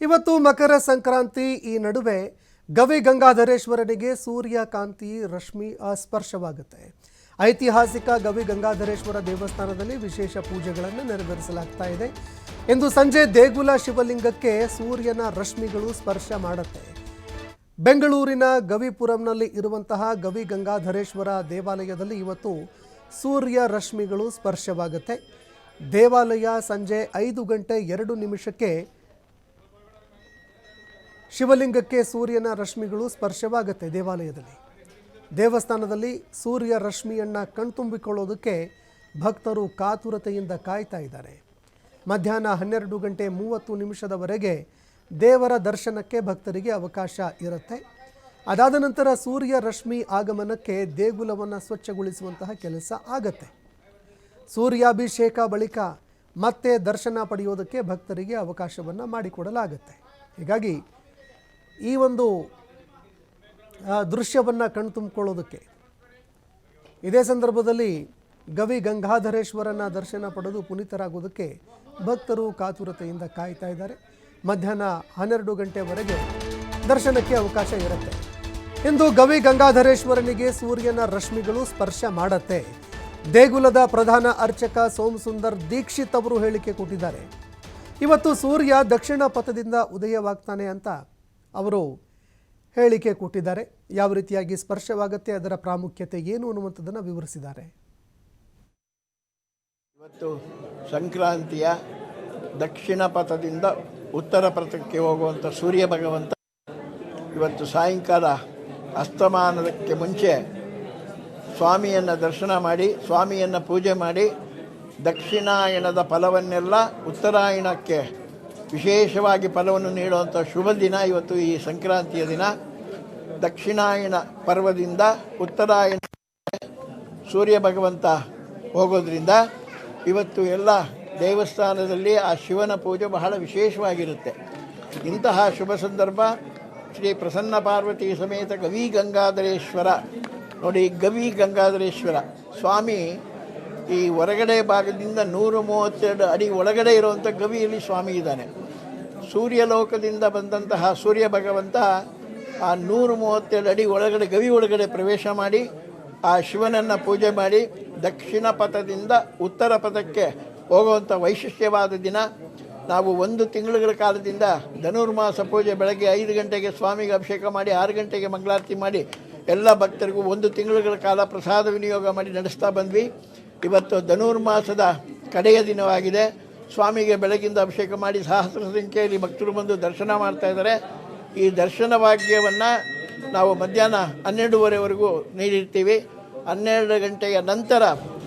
ಇವತ್ತು ಮಕರ ಸಂಕ್ರಾಂತಿ. ಈ ನಡುವೆ ಗವಿ ಗಂಗಾಧರೇಶ್ವರನಿಗೆ ಸೂರ್ಯಕಾಂತಿ ರಶ್ಮಿ ಸ್ಪರ್ಶವಾಗುತ್ತೆ. ಐತಿಹಾಸಿಕ ಗವಿ ಗಂಗಾಧರೇಶ್ವರ ದೇವಸ್ಥಾನದಲ್ಲಿ ವಿಶೇಷ ಪೂಜೆಗಳನ್ನು ನೆರವೇರಿಸಲಾಗ್ತಾ ಇದೆ. ಇಂದು ಸಂಜೆ ದೇಗುಲ ಶಿವಲಿಂಗಕ್ಕೆ ಸೂರ್ಯನ ರಶ್ಮಿಗಳು ಸ್ಪರ್ಶ ಮಾಡುತ್ತೆ. ಬೆಂಗಳೂರಿನ ಗವಿಪುರಂನಲ್ಲಿ ಇರುವಂತಹ ಗವಿ ಗಂಗಾಧರೇಶ್ವರ ದೇವಾಲಯದಲ್ಲಿ ಇವತ್ತು ಸೂರ್ಯ ರಶ್ಮಿಗಳು ಸ್ಪರ್ಶವಾಗುತ್ತೆ. ದೇವಾಲಯ ಸಂಜೆ 5:02 ಶಿವಲಿಂಗಕ್ಕೆ ಸೂರ್ಯನ ರಶ್ಮಿಗಳು ಸ್ಪರ್ಶವಾಗುತ್ತೆ. ದೇವಸ್ಥಾನದಲ್ಲಿ ಸೂರ್ಯ ರಶ್ಮಿಯನ್ನು ಕಣ್ತುಂಬಿಕೊಳ್ಳೋದಕ್ಕೆ ಭಕ್ತರು ಕಾತುರತೆಯಿಂದ ಕಾಯ್ತಾ ಇದ್ದಾರೆ. ಮಧ್ಯಾಹ್ನ 12:30 ದೇವರ ದರ್ಶನಕ್ಕೆ ಭಕ್ತರಿಗೆ ಅವಕಾಶ ಇರುತ್ತೆ. ಅದಾದ ನಂತರ ಸೂರ್ಯ ರಶ್ಮಿ ಆಗಮನಕ್ಕೆ ದೇಗುಲವನ್ನು ಸ್ವಚ್ಛಗೊಳಿಸುವಂತಹ ಕೆಲಸ ಆಗತ್ತೆ. ಸೂರ್ಯಾಭಿಷೇಕ ಬಳಿಕ ಮತ್ತೆ ದರ್ಶನ ಪಡೆಯೋದಕ್ಕೆ ಭಕ್ತರಿಗೆ ಅವಕಾಶವನ್ನು ಮಾಡಿಕೊಡಲಾಗುತ್ತೆ. ಹೀಗಾಗಿ ಈ ಒಂದು ದೃಶ್ಯವನ್ನು ಕಣ್ತುಂಬಿಕೊಳ್ಳೋದಕ್ಕೆ ಇದೇ ಸಂದರ್ಭದಲ್ಲಿ ಗವಿ ಗಂಗಾಧರೇಶ್ವರನ ದರ್ಶನ ಪಡೆದು ಪುನೀತರಾಗೋದಕ್ಕೆ ಭಕ್ತರು ಕಾತುರತೆಯಿಂದ ಕಾಯ್ತಾ ಇದ್ದಾರೆ. ಮಧ್ಯಾಹ್ನ 12 ದರ್ಶನಕ್ಕೆ ಅವಕಾಶ ಇರುತ್ತೆ. ಇಂದು ಗವಿ ಗಂಗಾಧರೇಶ್ವರನಿಗೆ ಸೂರ್ಯನ ರಶ್ಮಿಗಳು ಸ್ಪರ್ಶ ಮಾಡುತ್ತೆ. ದೇಗುಲದ ಪ್ರಧಾನ ಅರ್ಚಕ ಸೋಮಸುಂದರ್ ದೀಕ್ಷಿತ್ ಅವರು ಹೇಳಿಕೆ ಕೊಟ್ಟಿದ್ದಾರೆ. ಇವತ್ತು ಸೂರ್ಯ ದಕ್ಷಿಣ ಪಥದಿಂದ ಉದಯವಾಗ್ತಾನೆ ಅಂತ ಅವರು ಹೇಳಿಕೆ ಕೊಟ್ಟಿದ್ದಾರೆ. ಯಾವ ರೀತಿಯಾಗಿ ಸ್ಪರ್ಶವಾಗುತ್ತೆ, ಅದರ ಪ್ರಾಮುಖ್ಯತೆ ಏನು ಅನ್ನುವಂಥದ್ದನ್ನು ವಿವರಿಸಿದ್ದಾರೆ. ಇವತ್ತು ಸಂಕ್ರಾಂತಿಯ ದಕ್ಷಿಣ ಪಥದಿಂದ ಉತ್ತರ ಪಥಕ್ಕೆ ಹೋಗುವಂಥ ಸೂರ್ಯ ಭಗವಂತ ಇವತ್ತು ಸಾಯಂಕಾಲ ಅಸ್ತಮಾನಕ್ಕೆ ಮುಂಚೆ ಸ್ವಾಮಿಯನ್ನು ದರ್ಶನ ಮಾಡಿ, ಸ್ವಾಮಿಯನ್ನು ಪೂಜೆ ಮಾಡಿ, ದಕ್ಷಿಣಾಯನದ ಫಲವನ್ನೆಲ್ಲ ಉತ್ತರಾಯಣಕ್ಕೆ ವಿಶೇಷವಾಗಿ ಫಲವನ್ನು ನೀಡುವಂಥ ಶುಭ ದಿನ ಇವತ್ತು ಈ ಸಂಕ್ರಾಂತಿಯ ದಿನ. ದಕ್ಷಿಣಾಯನ ಪರ್ವದಿಂದ ಉತ್ತರಾಯಣ ಸೂರ್ಯ ಭಗವಂತ ಹೋಗೋದ್ರಿಂದ ಇವತ್ತು ಎಲ್ಲ ದೇವಸ್ಥಾನದಲ್ಲಿ ಆ ಶಿವನ ಪೂಜೆ ಬಹಳ ವಿಶೇಷವಾಗಿರುತ್ತೆ. ಇಂತಹ ಶುಭ ಸಂದರ್ಭ ಶ್ರೀ ಪ್ರಸನ್ನ ಪಾರ್ವತಿ ಸಮೇತ ಗವಿ ಗಂಗಾಧರೇಶ್ವರ ನೋಡಿ. ಗವಿ ಗಂಗಾಧರೇಶ್ವರ ಸ್ವಾಮಿ ಈ ಹೊರಗಡೆ ಭಾಗದಿಂದ 132 ಅಡಿ ಒಳಗಡೆ ಇರುವಂಥ ಗವಿಯಲ್ಲಿ ಸ್ವಾಮಿ ಇದ್ದಾನೆ. ಸೂರ್ಯಲೋಕದಿಂದ ಬಂದಂತಹ ಸೂರ್ಯ ಭಗವಂತ ಆ 132 ಅಡಿ ಒಳಗಡೆ ಗವಿ ಒಳಗಡೆ ಪ್ರವೇಶ ಮಾಡಿ ಆ ಶಿವನನ್ನು ಪೂಜೆ ಮಾಡಿ ದಕ್ಷಿಣ ಪಥದಿಂದ ಉತ್ತರ ಪಥಕ್ಕೆ ಹೋಗುವಂಥ ವೈಶಿಷ್ಟ್ಯವಾದ ದಿನ. ನಾವು 1 ತಿಂಗಳ ಕಾಲದಿಂದ ಧನುರ್ಮಾಸ ಪೂಜೆ ಬೆಳಗ್ಗೆ 5 ಗಂಟೆಗೆ ಸ್ವಾಮಿಗೆ ಅಭಿಷೇಕ ಮಾಡಿ 6 ಗಂಟೆಗೆ ಮಂಗಳಾರತಿ ಮಾಡಿ ಎಲ್ಲ ಭಕ್ತರಿಗೂ 1 ತಿಂಗಳ ಕಾಲ ಪ್ರಸಾದ ವಿನಿಯೋಗ ಮಾಡಿ ನಡೆಸ್ತಾ ಬಂದ್ವಿ. ಇವತ್ತು ಧನುರ್ಮಾಸದ ಕಡೆಯ ದಿನವಾಗಿದೆ. ಸ್ವಾಮಿಗೆ ಬೆಳಗಿಂದ ಅಭಿಷೇಕ ಮಾಡಿ ಸಹಸ್ರ ಸಂಖ್ಯೆಯಲ್ಲಿ ಭಕ್ತರು ಬಂದು ದರ್ಶನ ಮಾಡ್ತಾ ಇದ್ದಾರೆ. ಈ ದರ್ಶನ ಭಾಗ್ಯವನ್ನು ನಾವು ಮಧ್ಯಾಹ್ನ 12:30ವರೆಗೂ ನೀಡಿರ್ತೀವಿ. 12 ಗಂಟೆಯ ನಂತರ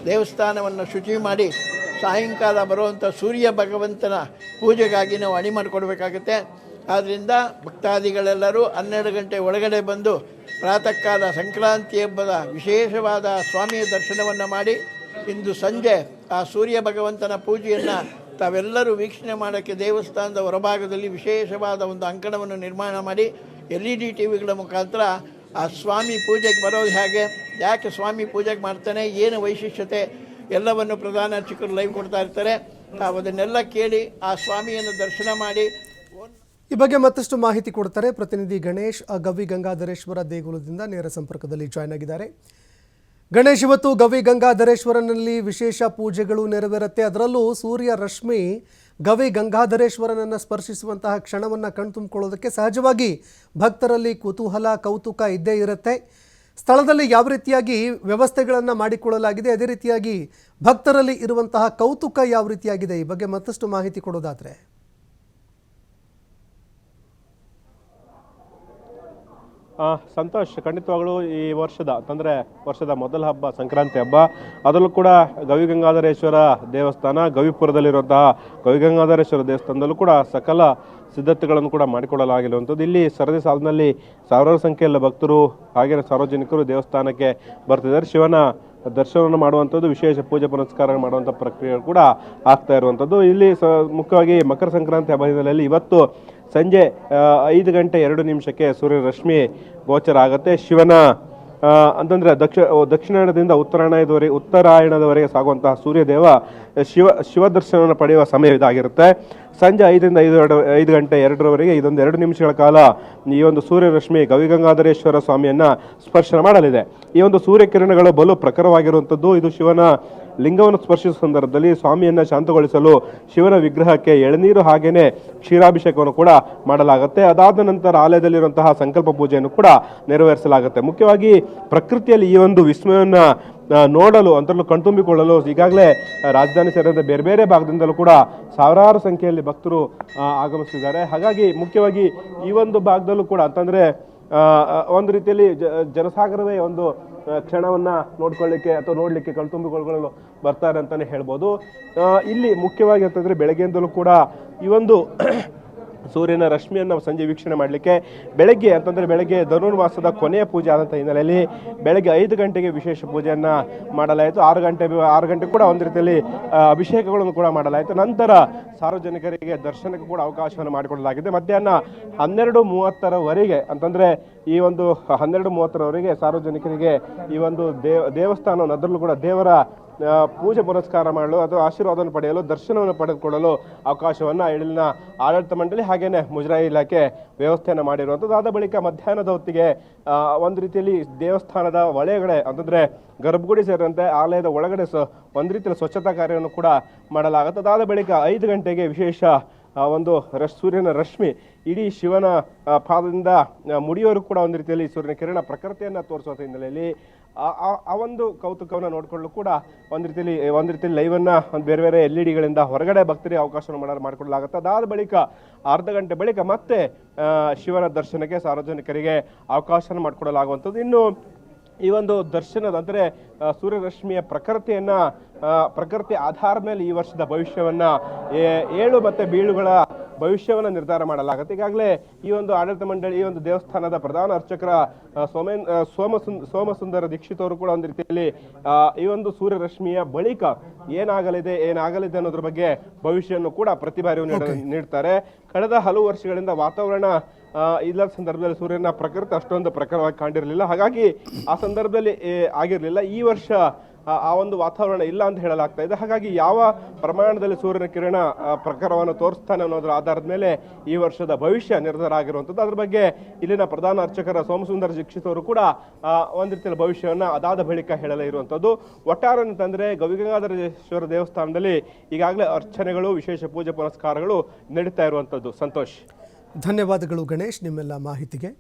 ದೇವಸ್ಥಾನವನ್ನು ಶುಚಿ ಮಾಡಿ ಸಾಯಂಕಾಲ ಬರುವಂಥ ಸೂರ್ಯ ಭಗವಂತನ ಪೂಜೆಗಾಗಿ ನಾವು ಅಣಿ ಮಾಡಿಕೊಡ್ಬೇಕಾಗುತ್ತೆ. ಆದ್ದರಿಂದ ಭಕ್ತಾದಿಗಳೆಲ್ಲರೂ 12 ಗಂಟೆ ಒಳಗಡೆ ಬಂದು ಪ್ರಾತಃ ಕಾಲ ಸಂಕ್ರಾಂತಿ ಹಬ್ಬದ ವಿಶೇಷವಾದ ಸ್ವಾಮಿಯ ದರ್ಶನವನ್ನು ಮಾಡಿ ಇಂದು ಸಂಜೆ ಆ ಸೂರ್ಯ ಭಗವಂತನ ಪೂಜೆಯನ್ನು ತಾವೆಲ್ಲರೂ ವೀಕ್ಷಣೆ ಮಾಡೋಕ್ಕೆ ದೇವಸ್ಥಾನದ ಹೊರಭಾಗದಲ್ಲಿ ವಿಶೇಷವಾದ ಒಂದು ಅಂಕಣವನ್ನು ನಿರ್ಮಾಣ ಮಾಡಿ LED ಟಿವಿಗಳ ಮುಖಾಂತರ ಆ ಸ್ವಾಮಿ ಪೂಜೆಗೆ ಬರೋದು ಹೇಗೆ, ಯಾಕೆ ಸ್ವಾಮಿ ಪೂಜೆಗೆ ಮಾಡ್ತಾನೆ, ಏನು ವೈಶಿಷ್ಟ್ಯತೆ ಎಲ್ಲವನ್ನು ಪ್ರಧಾನ ಅರ್ಚಕರು ಲೈವ್ ಕೊಡ್ತಾ ಇರ್ತಾರೆ. ತಾವು ಅದನ್ನೆಲ್ಲ ಕೇಳಿ ಆ ಸ್ವಾಮಿಯನ್ನು ದರ್ಶನ ಮಾಡಿ ಈ ಬಗ್ಗೆ ಮತ್ತಷ್ಟು ಮಾಹಿತಿ ಕೊಡ್ತಾರೆ ಪ್ರತಿನಿಧಿ ಗಣೇಶ್. ಗವಿ ಗಂಗಾಧರೇಶ್ವರ ದೇಗುಲದಿಂದ ನೇರ ಸಂಪರ್ಕದಲ್ಲಿ ಜಾಯ್ನ್ ಆಗಿದ್ದಾರೆ. ಗಣೇಶ್, ಇವತ್ತು ಗವಿ ಗಂಗಾಧರೇಶ್ವರನಲ್ಲಿ ವಿಶೇಷ ಪೂಜೆಗಳು ನೆರವೇರುತ್ತೆ. ಅದರಲ್ಲೂ ಸೂರ್ಯ ರಶ್ಮಿ ಗವಿ ಗಂಗಾಧರೇಶ್ವರನನ್ನು ಸ್ಪರ್ಶಿಸುವಂತಹ ಕ್ಷಣವನ್ನು ಕಣ್ತುಂಬಿಕೊಳ್ಳೋದಕ್ಕೆ ಸಹಜವಾಗಿ ಭಕ್ತರಲ್ಲಿ ಕುತೂಹಲ, ಕೌತುಕ ಇದ್ದೇ ಇರುತ್ತೆ. ಸ್ಥಳದಲ್ಲಿ ಯಾವ ರೀತಿಯಾಗಿ ವ್ಯವಸ್ಥೆಗಳನ್ನು ಮಾಡಿಕೊಳ್ಳಲಾಗಿದೆ, ಅದೇ ರೀತಿಯಾಗಿ ಭಕ್ತರಲ್ಲಿ ಇರುವಂತಹ ಕೌತುಕ ಯಾವ ರೀತಿಯಾಗಿದೆ, ಈ ಬಗ್ಗೆ ಮತ್ತಷ್ಟು ಮಾಹಿತಿ ಕೊಡೋದಾದರೆ. ಸಂತೋಷ್, ಖಂಡಿತವಾಗಲೂ ಈ ವರ್ಷದ ಮೊದಲ ಹಬ್ಬ ಸಂಕ್ರಾಂತಿ ಹಬ್ಬ. ಅದರಲ್ಲೂ ಕೂಡ ಗವಿ ಗಂಗಾಧರೇಶ್ವರ ದೇವಸ್ಥಾನ ಗವಿಪುರದಲ್ಲಿರುವಂತಹ ಗವಿ ಗಂಗಾಧರೇಶ್ವರ ದೇವಸ್ಥಾನದಲ್ಲೂ ಕೂಡ ಸಕಲ ಸಿದ್ಧತೆಗಳನ್ನು ಕೂಡ ಮಾಡಿಕೊಳ್ಳಲಾಗಿರುವಂಥದ್ದು. ಇಲ್ಲಿ ಸರದಿ ಸಾಲಿನಲ್ಲಿ ಸಾವಿರಾರು ಸಂಖ್ಯೆಯಲ್ಲಿ ಭಕ್ತರು ಹಾಗೆಯೇ ಸಾರ್ವಜನಿಕರು ದೇವಸ್ಥಾನಕ್ಕೆ ಬರ್ತಿದ್ದಾರೆ. ಶಿವನ ದರ್ಶನವನ್ನು ಮಾಡುವಂಥದ್ದು, ವಿಶೇಷ ಪೂಜೆ ಪುನಸ್ಕಾರ ಮಾಡುವಂಥ ಪ್ರಕ್ರಿಯೆ ಕೂಡ ಆಗ್ತಾ ಇರುವಂಥದ್ದು. ಇಲ್ಲಿ ಮುಖ್ಯವಾಗಿ ಮಕರ ಸಂಕ್ರಾಂತಿ ಹಬ್ಬ ಹಿನ್ನೆಲೆಯಲ್ಲಿ ಇವತ್ತು ಸಂಜೆ 5:02 ಸೂರ್ಯ ರಶ್ಮಿ ಗೋಚರ ಆಗುತ್ತೆ. ಶಿವನ ಅಂತಂದರೆ ದಕ್ಷಿಣಾಯಣದಿಂದ ಉತ್ತರಾಯಣದವರೆಗೆ ಸಾಗುವಂತಹ ಸೂರ್ಯದೇವ ಶಿವ ದರ್ಶನವನ್ನು ಪಡೆಯುವ ಸಮಯ ಇದಾಗಿರುತ್ತೆ. ಸಂಜೆ 5ರಿಂದ 5 ಗಂಟೆ 2ರವರೆಗೆ ಇದೊಂದು 2 ನಿಮಿಷಗಳ ಕಾಲ ಈ ಒಂದು ಸೂರ್ಯರಶ್ಮಿ ಗವಿಗಂಗಾಧರೇಶ್ವರ ಸ್ವಾಮಿಯನ್ನ ಸ್ಪರ್ಶನ ಮಾಡಲಿದೆ. ಈ ಒಂದು ಸೂರ್ಯಕಿರಣಗಳು ಬಲು ಪ್ರಖರವಾಗಿರುವಂಥದ್ದು. ಇದು ಶಿವನ ಲಿಂಗವನ್ನು ಸ್ಪರ್ಶಿಸುವ ಸಂದರ್ಭದಲ್ಲಿ ಸ್ವಾಮಿಯನ್ನ ಶಾಂತಗೊಳಿಸಲು ಶಿವನ ವಿಗ್ರಹಕ್ಕೆ ಎಳನೀರು ಹಾಗೇನೆ ಕ್ಷೀರಾಭಿಷೇಕವನ್ನು ಕೂಡ ಮಾಡಲಾಗುತ್ತೆ. ಅದಾದ ನಂತರ ಆಲಯದಲ್ಲಿರುವಂತಹ ಸಂಕಲ್ಪ ಪೂಜೆಯನ್ನು ಕೂಡ ನೆರವೇರಿಸಲಾಗುತ್ತೆ. ಮುಖ್ಯವಾಗಿ ಪ್ರಕೃತಿಯಲ್ಲಿ ಈ ಒಂದು ವಿಸ್ಮಯವನ್ನ ನೋಡಲು ಅಂತರಲ್ಲೂ ಕಣ್ತುಂಬಿಕೊಳ್ಳಲು ಈಗಾಗಲೇ ರಾಜಧಾನಿ ಸೇರಿದಂತೆ ಬೇರೆ ಬೇರೆ ಭಾಗದಿಂದಲೂ ಕೂಡ ಸಾವಿರಾರು ಸಂಖ್ಯೆಯಲ್ಲಿ ಭಕ್ತರು ಆಗಮಿಸಿದ್ದಾರೆ. ಹಾಗಾಗಿ ಮುಖ್ಯವಾಗಿ ಈ ಒಂದು ಭಾಗದಲ್ಲೂ ಕೂಡ ಅಂತಂದ್ರೆ ಒಂದು ರೀತಿಯಲ್ಲಿ ಜನಸಾಗರವೇ ಒಂದು ಕ್ಷಣವನ್ನ ನೋಡ್ಕೊಳ್ಳಿಕ್ಕೆ ಅಥವಾ ನೋಡ್ಲಿಕ್ಕೆ ಕಣ್ತುಂಬಿಕೊಳ್ಳಲು ಬರ್ತಾರೆ ಅಂತಾನೆ ಹೇಳ್ಬೋದು. ಇಲ್ಲಿ ಮುಖ್ಯವಾಗಿ ಅಂತಂದ್ರೆ ಬೆಳಗ್ಗೆಯಿಂದಲೂ ಕೂಡ ಈ ಒಂದು ಸೂರ್ಯನ ರಶ್ಮಿಯನ್ನು ಸಂಜೆ ವೀಕ್ಷಣೆ ಮಾಡಲಿಕ್ಕೆ ಬೆಳಗ್ಗೆ ಧನುರ್ಮಾಸದ ಕೊನೆಯ ಪೂಜೆ ಆದಂಥ ಹಿನ್ನೆಲೆಯಲ್ಲಿ ಬೆಳಗ್ಗೆ 5 ಗಂಟೆಗೆ ವಿಶೇಷ ಪೂಜೆಯನ್ನು ಮಾಡಲಾಯಿತು. 6 ಗಂಟೆ ಕೂಡ ಒಂದು ರೀತಿಯಲ್ಲಿ ಅಭಿಷೇಕಗಳನ್ನು ಕೂಡ ಮಾಡಲಾಯಿತು. ನಂತರ ಸಾರ್ವಜನಿಕರಿಗೆ ದರ್ಶನಕ್ಕೆ ಕೂಡ ಅವಕಾಶವನ್ನು ಮಾಡಿಕೊಡಲಾಗಿದೆ. ಮಧ್ಯಾಹ್ನ 12:30ರವರೆಗೆ ಅಂತಂದ್ರೆ ಈ ಒಂದು 12:30ರವರೆಗೆ ಸಾರ್ವಜನಿಕರಿಗೆ ಈ ಒಂದು ದೇವಸ್ಥಾನವನ್ನು ಅದರಲ್ಲೂ ಕೂಡ ದೇವರ ಪೂಜೆ ಪುನಸ್ಕಾರ ಮಾಡಲು ಅಥವಾ ಆಶೀರ್ವಾದವನ್ನು ಪಡೆಯಲು ದರ್ಶನವನ್ನು ಪಡೆದುಕೊಳ್ಳಲು ಅವಕಾಶವನ್ನು ಇಲ್ಲಿನ ಆಡಳಿತ ಮಂಡಳಿ ಹಾಗೇನೆ ಮುಜರಾಯಿ ಇಲಾಖೆ ವ್ಯವಸ್ಥೆಯನ್ನು ಮಾಡಿರುವಂಥದ್ದು. ಆದ ಬಳಿಕ ಮಧ್ಯಾಹ್ನದ ಹೊತ್ತಿಗೆ ಒಂದು ರೀತಿಯಲ್ಲಿ ದೇವಸ್ಥಾನದ ಒಳಗಡೆ ಅಂತಂದ್ರೆ ಗರ್ಭಗುಡಿ ಸೇರಿದಂತೆ ಆಲಯದ ಒಳಗಡೆ ಒಂದು ರೀತಿಯಲ್ಲಿ ಸ್ವಚ್ಛತಾ ಕಾರ್ಯವನ್ನು ಕೂಡ ಮಾಡಲಾಗುತ್ತೆ. ಅದಾದ ಬಳಿಕ 5 ಗಂಟೆಗೆ ವಿಶೇಷ ಒಂದು ಸೂರ್ಯನ ರಶ್ಮಿ ಇಡೀ ಶಿವನ ಪಾದದಿಂದ ಮುಡಿಯೋರು ಕೂಡ ಒಂದು ರೀತಿಯಲ್ಲಿ ಸೂರ್ಯನ ಕಿರಣ ಪ್ರಕೃತಿಯನ್ನು ತೋರಿಸುವ ಹಿನ್ನೆಲೆಯಲ್ಲಿ ಆ ಒಂದು ಕೌತುಕವನ್ನು ನೋಡಿಕೊಳ್ಳಲು ಕೂಡ ಒಂದು ರೀತಿಯಲ್ಲಿ ಲೈವನ್ನ ಬೇರೆ ಬೇರೆ LED-ಗಳಿಂದ ಹೊರಗಡೆ ಭಕ್ತರಿಗೆ ಅವಕಾಶವನ್ನು ಮಾಡಿಕೊಡಲಾಗುತ್ತೆ. ಅದಾದ ಬಳಿಕ ಅರ್ಧ ಗಂಟೆ ಬಳಿಕ ಮತ್ತೆ ಶಿವನ ದರ್ಶನಕ್ಕೆ ಸಾರ್ವಜನಿಕರಿಗೆ ಅವಕಾಶವನ್ನು ಮಾಡಿಕೊಡಲಾಗುವಂಥದ್ದು. ಇನ್ನು ಈ ಒಂದು ದರ್ಶನದ ಅಂದರೆ ಸೂರ್ಯರಶ್ಮಿಯ ಪ್ರಕೃತಿ ಆಧಾರದ ಮೇಲೆ ಈ ವರ್ಷದ ಭವಿಷ್ಯವನ್ನ 7 ಮತ್ತೆ ಬೀಳುಗಳ ಭವಿಷ್ಯವನ್ನು ನಿರ್ಧಾರ ಮಾಡಲಾಗುತ್ತೆ. ಈಗಾಗಲೇ ಈ ಒಂದು ಆಡಳಿತ ಮಂಡಳಿ ಈ ಒಂದು ದೇವಸ್ಥಾನದ ಪ್ರಧಾನ ಅರ್ಚಕರ ಸೋಮಸುಂದರ ದೀಕ್ಷಿತ್ ಅವರು ಕೂಡ ಒಂದು ರೀತಿಯಲ್ಲಿ ಈ ಒಂದು ಸೂರ್ಯರಶ್ಮಿಯ ಬಳಿಕ ಏನಾಗಲಿದೆ ಅನ್ನೋದ್ರ ಬಗ್ಗೆ ಭವಿಷ್ಯವನ್ನು ಕೂಡ ಪ್ರತಿ ಬಾರಿಯೂ ನೀಡ್ತಾರೆ. ಕಳೆದ ಹಲವು ವರ್ಷಗಳಿಂದ ವಾತಾವರಣ ಇಲ್ಲದ ಸಂದರ್ಭದಲ್ಲಿ ಸೂರ್ಯನ ಪ್ರಕೃತಿ ಅಷ್ಟೊಂದು ಪ್ರಖರವಾಗಿ ಕಂಡಿರಲಿಲ್ಲ. ಹಾಗಾಗಿ ಆ ಸಂದರ್ಭದಲ್ಲಿ ಆಗಿರಲಿಲ್ಲ. ಈ ವರ್ಷ ಆ ಒಂದು ವಾತಾವರಣ ಇಲ್ಲ ಅಂತ ಹೇಳಲಾಗ್ತಾ ಇದೆ. ಹಾಗಾಗಿ ಯಾವ ಪ್ರಮಾಣದಲ್ಲಿ ಸೂರ್ಯನ ಕಿರಣ ಪ್ರಖರವನ್ನು ತೋರಿಸ್ತಾನೆ ಅನ್ನೋದ್ರ ಆಧಾರದ ಮೇಲೆ ಈ ವರ್ಷದ ಭವಿಷ್ಯ ನಿರ್ಧಾರ ಆಗಿರುವಂಥದ್ದು. ಅದ್ರ ಬಗ್ಗೆ ಇಲ್ಲಿನ ಪ್ರಧಾನ ಅರ್ಚಕರ ಸೋಮಸುಂದರ ದೀಕ್ಷಿತ್ ಅವರು ಕೂಡ ಒಂದು ರೀತಿಯ ಭವಿಷ್ಯವನ್ನ ಅದಾದ ಬಳಿಕ ಹೇಳಲೇ ಇರುವಂಥದ್ದು. ಒಟ್ಟಾರೆ ಅಂತಂದ್ರೆ ಗವಿಗಂಗಾಧರೇಶ್ವರ ದೇವಸ್ಥಾನದಲ್ಲಿ ಈಗಾಗಲೇ ಅರ್ಚನೆಗಳು, ವಿಶೇಷ ಪೂಜೆ ಪುನಸ್ಕಾರಗಳು ನಡೀತಾ ಇರುವಂಥದ್ದು. ಸಂತೋಷ್, ಧನ್ಯವಾದಗಳು ಗಣೇಶ್ ನಿಮ್ಮೆಲ್ಲ ಮಾಹಿತಿಗೆ.